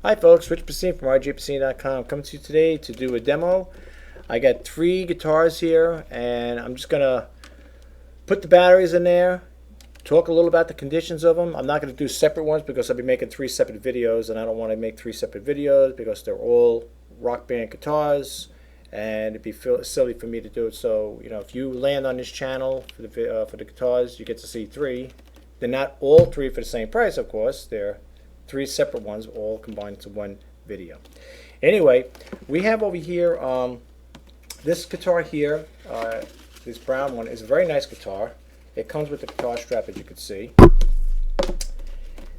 Hi folks, Rich Pacine from rjpacine.com coming to you today to do a demo. I got 3 guitars here and I'm just going to put the batteries in there, talk a little about the conditions of them. I'm not going to do separate ones because I'll be making 3 separate videos and I don't want to make 3 separate videos because they're all rock band guitars and it'd be silly for me to do it. So, if you land on this channel for the guitars, you get to see 3. They're not all 3 for the same price, of course. They're 3 separate ones all combined into one video. Anyway, we have over here this guitar here, this brown one, is a very nice guitar. It comes with the guitar strap, as you can see.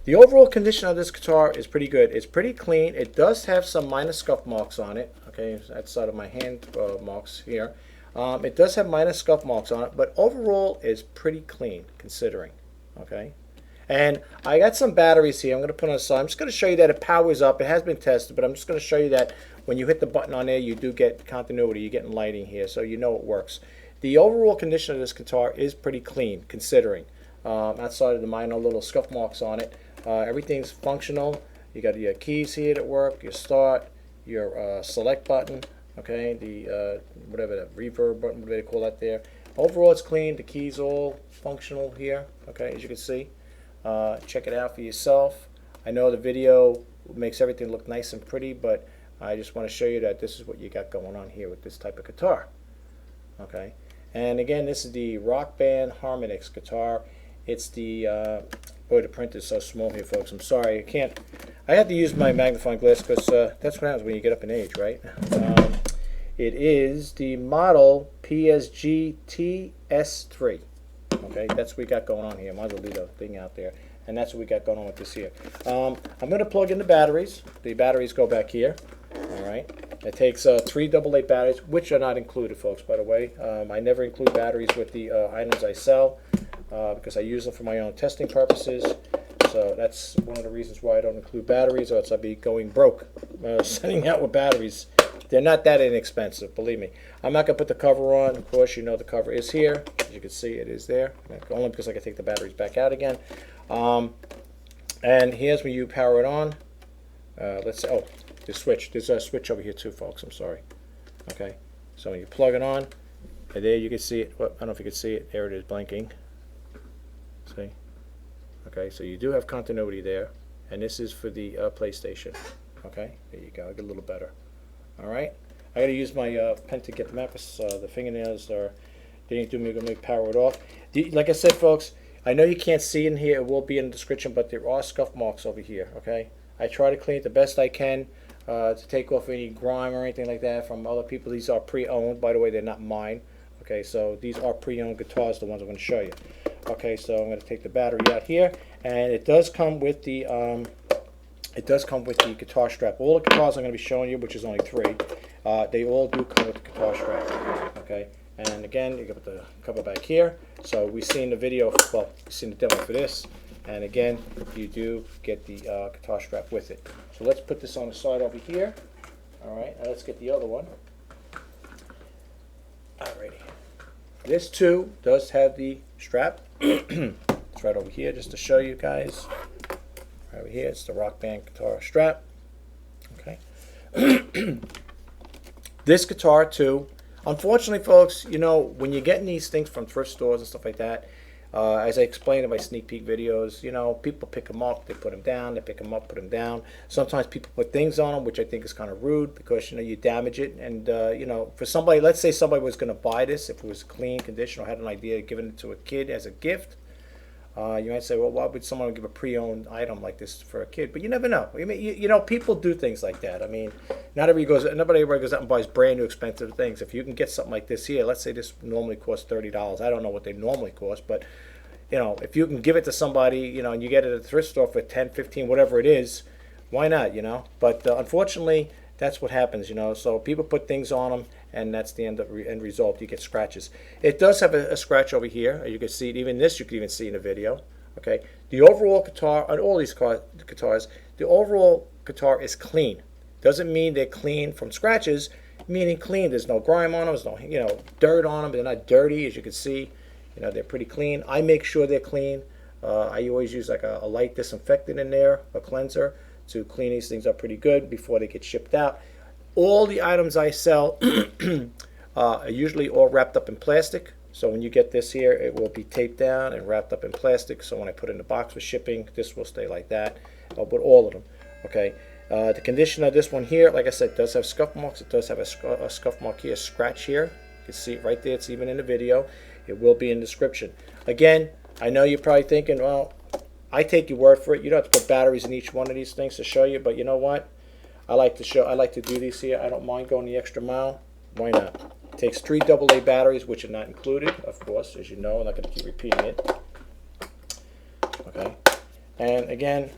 The overall condition of this guitar is pretty good. It's pretty clean. It does have some minor scuff marks on it. Okay, outside of my hand marks here. It does have minor scuff marks on it, but overall it's pretty clean considering. Okay. And I got some batteries here I'm going to put on the side. I'm just going to show you that it powers up. It has been tested, but I'm just going to show you that when you hit the button on there, you do get continuity. You're getting lighting here, so you know it works. The overall condition of this guitar is pretty clean, considering. Outside of the minor little scuff marks on it, everything's functional. You got your keys here that work, your start, your select button, okay, the whatever that reverb button, whatever they call that there. Overall, it's clean. The keys all functional here, okay, as you can see. Check it out for yourself. I know the video makes everything look nice and pretty, but I just want to show you that this is what you got going on here with this type of guitar. Okay, and again, this is the RockBand Harmonix guitar. It's the boy, the print is so small here, folks. I'm sorry, I have to use my magnifying glass because that's what happens when you get up in age, right? It is the model PSG TS3. Okay, that's what we got going on here. Might as well leave the thing out there. And that's what we got going on with this here. I'm going to plug in the batteries. The batteries go back here. All right. It takes 3 AA batteries, which are not included, folks, by the way. I never include batteries with the items I sell because I use them for my own testing purposes. So that's one of the reasons why I don't include batteries, or else I'd be going broke sending out with batteries. They're not that inexpensive, believe me. I'm not going to put the cover on. Of course, you know the cover is here. As you can see, it is there. Only because I can take the batteries back out again. And here's when you power it on. Let's say, oh, the switch. There's a switch over here too, folks. I'm sorry. Okay. So when you plug it on, and there you can see it. Well, I don't know if you can see it. There it is, blinking. See? Okay, so you do have continuity there. And this is for the PlayStation. Okay, there you go. I get a little better. All right, I got to use my pen to get the map. The fingernails they didn't do me. Gonna make power it off. Like I said, folks, I know you can't see in here. It will be in the description, but there are scuff marks over here. Okay, I try to clean it the best I can to take off any grime or anything like that from other people. These are pre-owned, by the way. They're not mine. Okay, so these are pre-owned guitars, the ones I'm going to show you. Okay, so I'm going to take the battery out here, and it does come with the guitar strap. All the guitars I'm going to be showing you, which is only 3, they all do come with the guitar strap. Okay, and again, you can put the cover back here. So we've seen the video, well, we've seen the demo for this, and again, you do get the guitar strap with it. So let's put this on the side over here. All right, now let's get the other one. Alrighty, this too does have the strap. It's right over here, just to show you guys. Over here, it's the RockBand guitar strap. Okay. This guitar too. Unfortunately, folks, when you're getting these things from thrift stores and stuff like that, as I explained in my sneak peek videos, people pick them up, they put them down, they pick them up, put them down. Sometimes people put things on them, which I think is kind of rude because you damage it. And for somebody, let's say somebody was going to buy this, if it was clean condition or had an idea of giving it to a kid as a gift. You might say, well, why would someone give a pre-owned item like this for a kid? But you never know. I mean, people do things like that. I mean, nobody goes out and buys brand new expensive things. If you can get something like this here, let's say this normally costs $30. I don't know what they normally cost, but if you can give it to somebody, and you get it at the thrift store for 10, 15, whatever it is, why not? But unfortunately, that's what happens. So people put things on them, and that's the end result. You get scratches. It does have a scratch over here. You can see it. Even this, you can even see in the video. Okay. The overall guitar on all these guitars, the overall guitar is clean. Doesn't mean they're clean from scratches. Meaning clean. There's no grime on them. There's no dirt on them. They're not dirty, as you can see. They're pretty clean. I make sure they're clean. I always use like a light disinfectant in there, a cleanser, to clean these things up pretty good before they get shipped out. All the items I sell are usually all wrapped up in plastic. So when you get this here, it will be taped down and wrapped up in plastic. So when I put it in the box for shipping, this will stay like that. With all of them. Okay. The condition of this one here, like I said, does have scuff marks. It does have a scuff mark here, a scratch here. You can see it right there. It's even in the video. It will be in the description. Again, I know you're probably thinking, well, I take your word for it. You don't have to put batteries in each one of these things to show you, but you know what? I like to do these here. I don't mind going the extra mile. Why not? It takes 3 AA batteries, which are not included, of course, as you know. I'm not going to keep repeating it. Okay. And again,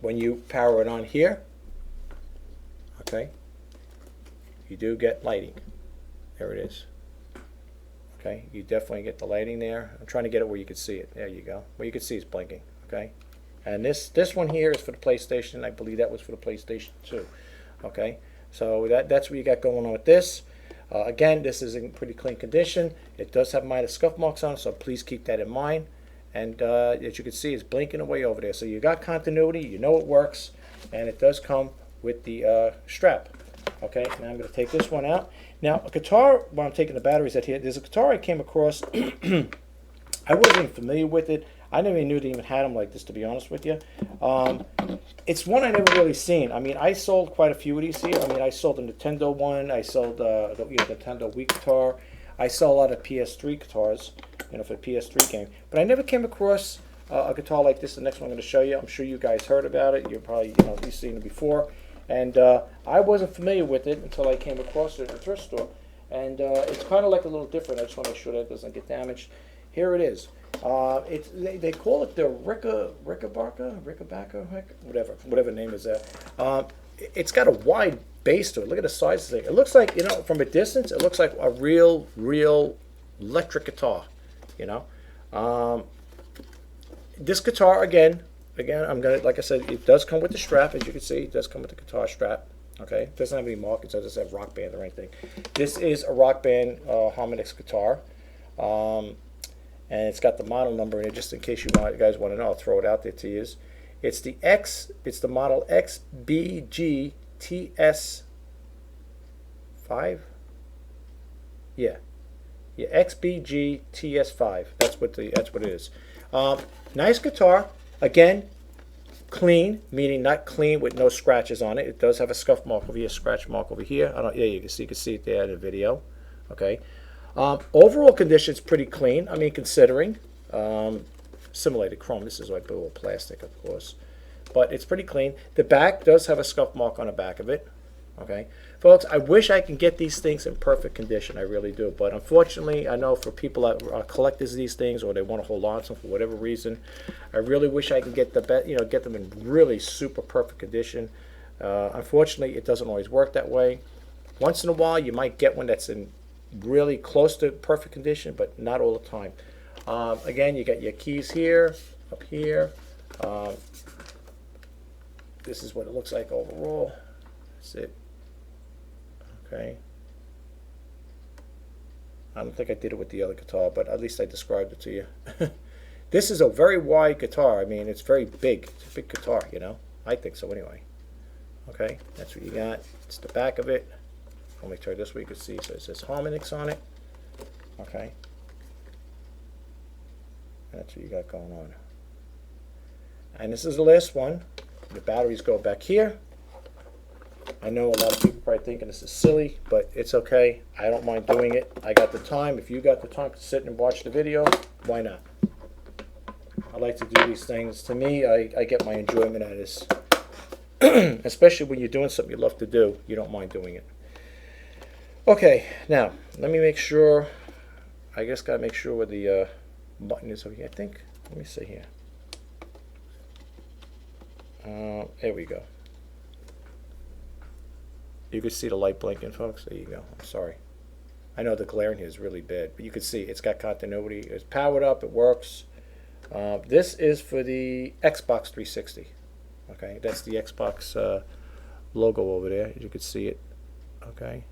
when you power it on here, okay, you do get lighting. There it is. Okay, you definitely get the lighting there. I'm trying to get it where you can see it. There you go. Where you can see it's blinking. Okay, and this one here is for the PlayStation. I believe that was for the PlayStation 2. Okay, so that's what you got going on with this. Again, this is in pretty clean condition. It does have minor scuff marks on it, so please keep that in mind. And as you can see, it's blinking away over there. So you got continuity, you know it works, and it does come with the strap. Okay, now I'm going to take this one out. Now, a guitar, while I'm taking the batteries out here, there's a guitar I came across. I wasn't even familiar with it. I never even knew they even had them like this, to be honest with you. It's one I never really seen. I mean, I sold quite a few of these here. I mean, I sold the Nintendo one. I sold the Nintendo Wii guitar. I sell a lot of PS3 guitars, you know, for the PS3 game. But I never came across a guitar like this. The next one I'm going to show you. I'm sure you guys heard about it. You're probably, you've seen it before. And I wasn't familiar with it until I came across it at a thrift store. And it's kind of like a little different. I just want to make sure that it doesn't get damaged. Here it is. They call it the Rickenbacker, whatever name is that. It's got a wide base to it. Look at the size of the thing. It looks like, from a distance, it looks like a real electric guitar, This guitar, again, I'm gonna, like I said, it does come with the strap, as you can see. It does come with the guitar strap. Okay, it doesn't have any markings. It doesn't have RockBand or anything. This is a RockBand Harmonix guitar, and it's got the model number in it, just in case you guys want to know. I'll throw it out there to you. It's the model XBG-TS5. Yeah, XBG-TS5. That's what it is. Nice guitar. Again, clean, meaning not clean with no scratches on it. It does have a scuff mark over here, scratch mark over here. Yeah, you can see it there in the video. Okay. Overall condition's pretty clean. I mean, considering simulated chrome. This is like a little plastic, of course, but it's pretty clean. The back does have a scuff mark on the back of it. Okay, folks, I wish I can get these things in perfect condition. I really do, but unfortunately, I know for people that are collectors of these things, or they want to hold on to them for whatever reason, I really wish I could get get them in really super perfect condition. Unfortunately, it doesn't always work that way. Once in a while, you might get one that's in really close to perfect condition, but not all the time. Again, you got your keys here, up here. This is what it looks like overall. That's it. Okay. I don't think I did it with the other guitar, but at least I described it to you. This is a very wide guitar. I mean, it's very big. It's a big guitar, I think so anyway. Okay, that's what you got. It's the back of it. Let me turn this way you can see. So it says Harmonix on it. Okay. That's what you got going on. And this is the last one. The batteries go back here. I know a lot of people probably thinking this is silly, but it's okay. I don't mind doing it. I got the time. If you got the time to sit and watch the video, why not? I like to do these things. To me, I get my enjoyment out of this. Especially when you're doing something you love to do, you don't mind doing it. Okay, now, let me make sure. I just got to make sure where the button is over here, I think. Let me see here. There we go. You can see the light blinking, folks. There you go. I'm sorry. I know the glare in here is really bad, but you can see it's got continuity. It's powered up. It works. This is for the Xbox 360. Okay, that's the Xbox logo over there. You can see it. Okay,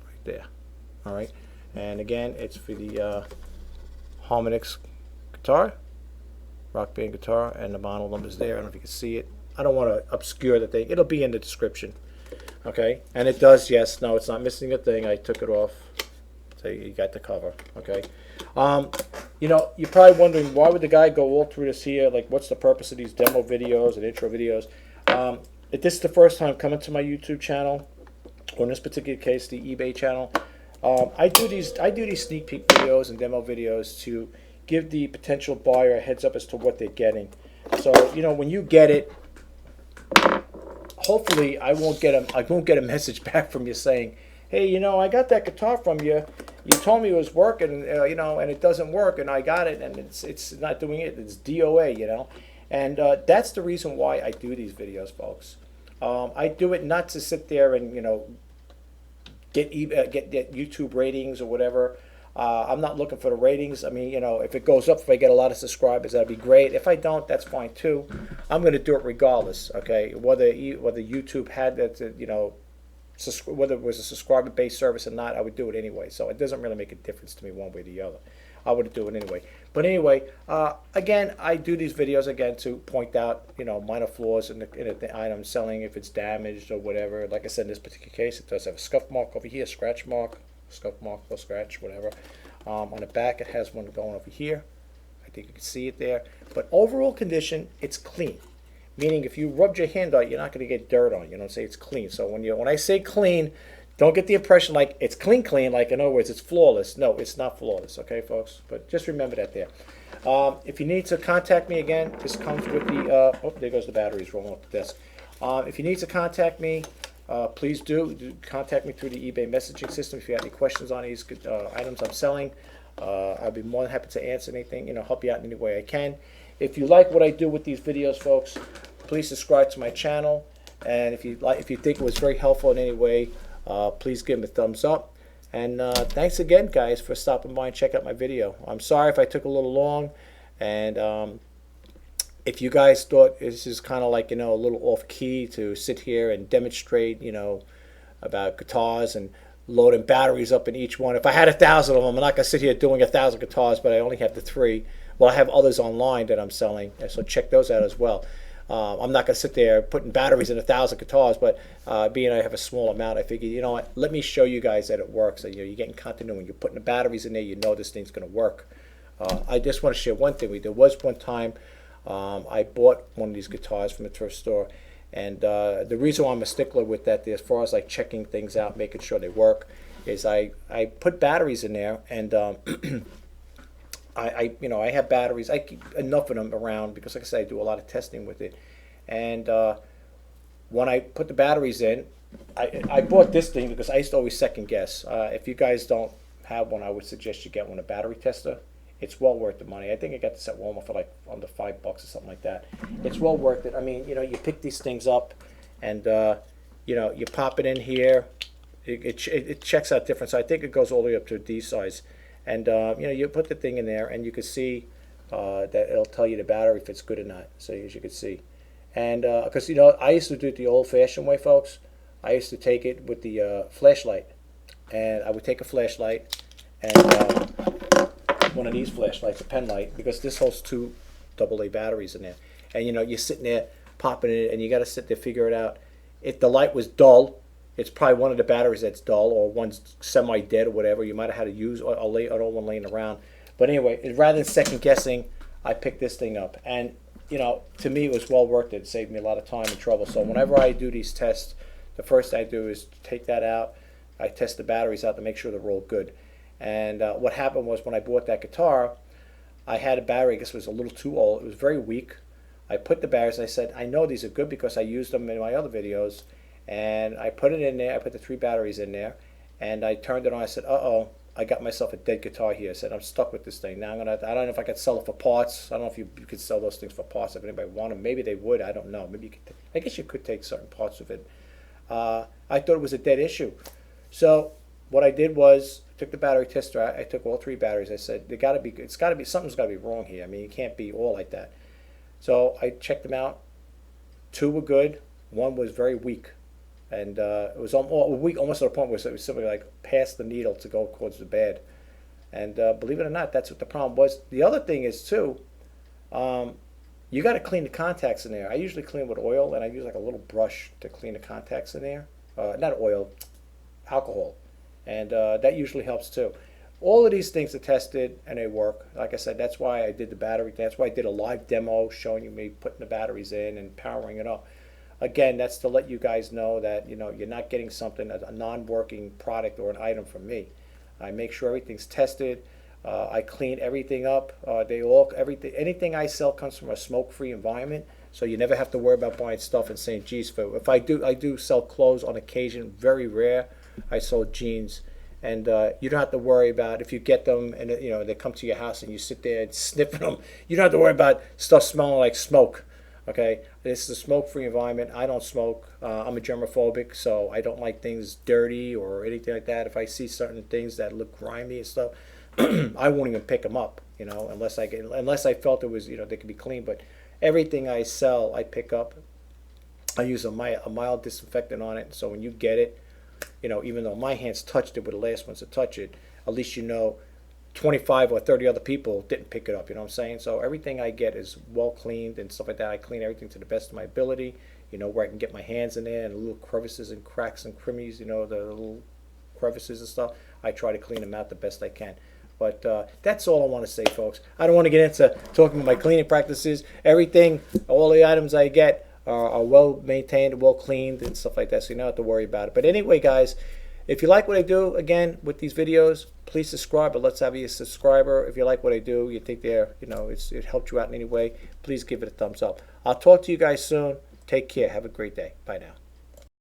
right there. All right, and again, it's for the Harmonix guitar. RockBand guitar, and the model number's there. I don't know if you can see it. I don't want to obscure the thing. It'll be in the description. Okay, and it does, yes, no, it's not missing a thing. I took it off. So you got the cover. Okay. You know, you're probably wondering, why would the guy go all through this here? Like, what's the purpose of these demo videos and intro videos? If this is the first time coming to my YouTube channel, or in this particular case, the eBay channel, I do these sneak peek videos and demo videos to give the potential buyer a heads up as to what they're getting. So, you know, when you get it, hopefully I won't get a message back from you saying, hey, you know, I got that guitar from you. You told me it was working, you know, and it doesn't work, and I got it, and it's not doing it. It's DOA, you know, and that's the reason why I do these videos, folks. I do it not to sit there and, you know, get YouTube ratings or whatever. I'm not looking for the ratings. I mean, you know, if it goes up, if I get a lot of subscribers, that'd be great. If I don't, that's fine too. I'm going to do it regardless. Okay, whether YouTube had that, you know, whether it was a subscriber-based service or not, I would do it anyway. So it doesn't really make a difference to me one way or the other. I would do it anyway. But anyway, again, I do these videos again to point out, you know, minor flaws in the item selling, if it's damaged or whatever. Like I said, in this particular case, it does have a scuff mark over here, scratch mark, scuff mark or scratch, whatever. On the back, it has one going over here. I think you can see it there. But overall condition, it's clean. Meaning, if you rubbed your hand on it, you're not going to get dirt on it. You know, say it's clean. So when I say clean, don't get the impression like it's clean, like in other words, it's flawless. No, it's not flawless. Okay, folks. But just remember that there. If you need to contact me again, this comes with the. Oh, there goes the batteries rolling off the desk. If you need to contact me, please do contact me through the eBay messaging system. If you have any questions on these items I'm selling, I'll be more than happy to answer anything. You know, help you out in any way I can. If you like what I do with these videos, folks, please subscribe to my channel. And if you think it was very helpful in any way, please give me a thumbs up. And thanks again, guys, for stopping by and check out my video. I'm sorry if I took a little long. And if you guys thought this is kind of like, you know, a little off key to sit here and demonstrate, you know, about guitars and loading batteries up in each one. If I had 1,000 of them, I'm not going to sit here doing 1,000 guitars, but I only have the 3. Well, I have others online that I'm selling, so check those out as well. I'm not going to sit there putting batteries in 1,000 guitars, but being I have a small amount, I figured, you know what, let me show you guys that it works. You know, you're getting continuity. When you're putting the batteries in there, you know this thing's going to work. I just want to share one thing. There was one time I bought one of these guitars from a thrift store, and the reason why I'm a stickler with that, as far as like checking things out, making sure they work, is I put batteries in there, and you know, I have batteries. I keep enough of them around because, like I said, I do a lot of testing with it. And when I put the batteries in, I bought this thing because I used to always second guess. If you guys don't have one, I would suggest you get one, a battery tester. It's well worth the money. I think I got this at Walmart for like under $5 or something like that. It's well worth it. I mean, you know, you pick these things up, and you know, you pop it in here. It checks out different. So I think it goes all the way up to a D size. And you know, you put the thing in there, and you can see that it'll tell you the battery if it's good or not. So as you can see, and because you know, I used to do it the old-fashioned way, folks. I used to take it with the flashlight, and I would take a flashlight and one of these flashlights, a pen light, because this holds 2 AA batteries in there. And you know, you're sitting there popping it, and you got to sit there figure it out. If the light was dull, it's probably one of the batteries that's dull, or one's semi-dead or whatever. You might have had to use or one laying around. But anyway, rather than second guessing, I picked this thing up. And, you know, to me, it was well worth it. It saved me a lot of time and trouble. So whenever I do these tests, the first thing I do is take that out. I test the batteries out to make sure they're all good. And what happened was, when I bought that guitar, I had a battery. I guess it was a little too old. It was very weak. I put the batteries, and I said, I know these are good because I used them in my other videos. And I put it in there. I put the 3 batteries in there, and I turned it on. I said, "Uh-oh, I got myself a dead guitar here." I said, "I'm stuck with this thing now. I don't know if I could sell it for parts. I don't know if you could sell those things for parts if anybody wanted them. Maybe they would. I don't know. Maybe you could. I guess you could take certain parts of it." I thought it was a dead issue. So what I did was I took the battery tester out. I took all 3 batteries. I said, it's got to be something's got to be wrong here. I mean, you can't be all like that. So I checked them out. 2 were good. 1 was very weak. And it was almost to the point where it was simply like past the needle to go towards the bad. And believe it or not, that's what the problem was. The other thing is too, you got to clean the contacts in there. I usually clean with oil, and I use like a little brush to clean the contacts in there. Not oil, alcohol, and that usually helps too. All of these things are tested and they work. Like I said, that's why I did the battery. That's why I did a live demo showing you me putting the batteries in and powering it up. Again, that's to let you guys know that you're not getting something, a non-working product or an item from me. I make sure everything's tested. I clean everything up. Anything I sell comes from a smoke-free environment, so you never have to worry about buying stuff and saying, "Geez, if I do sell clothes on occasion. Very rare. I sold jeans." And you don't have to worry about if you get them and they come to your house and you sit there and sniffing them. You don't have to worry about stuff smelling like smoke. Okay, this is a smoke-free environment. I don't smoke. I'm a germophobic, so I don't like things dirty or anything like that. If I see certain things that look grimy and stuff, I won't even pick them up. Unless I felt it was they could be clean. But everything I sell, I pick up. I use a mild disinfectant on it, so when you get it, even though my hands touched it, were the last ones to touch it, at least 25 or 30 other people didn't pick it up, you know what I'm saying? So everything I get is well cleaned and stuff like that. I clean everything to the best of my ability, where I can get my hands in there and little crevices and cracks and crimmies, the little crevices and stuff. I try to clean them out the best I can. But that's all I want to say, folks. I don't want to get into talking about my cleaning practices. Everything, all the items I get are well maintained, well cleaned, and stuff like that, so you don't have to worry about it. But anyway, guys, if you like what I do, again, with these videos, please subscribe. But let's have you a subscriber. If you like what I do, you think it helped you out in any way, please give it a thumbs up. I'll talk to you guys soon. Take care. Have a great day. Bye now.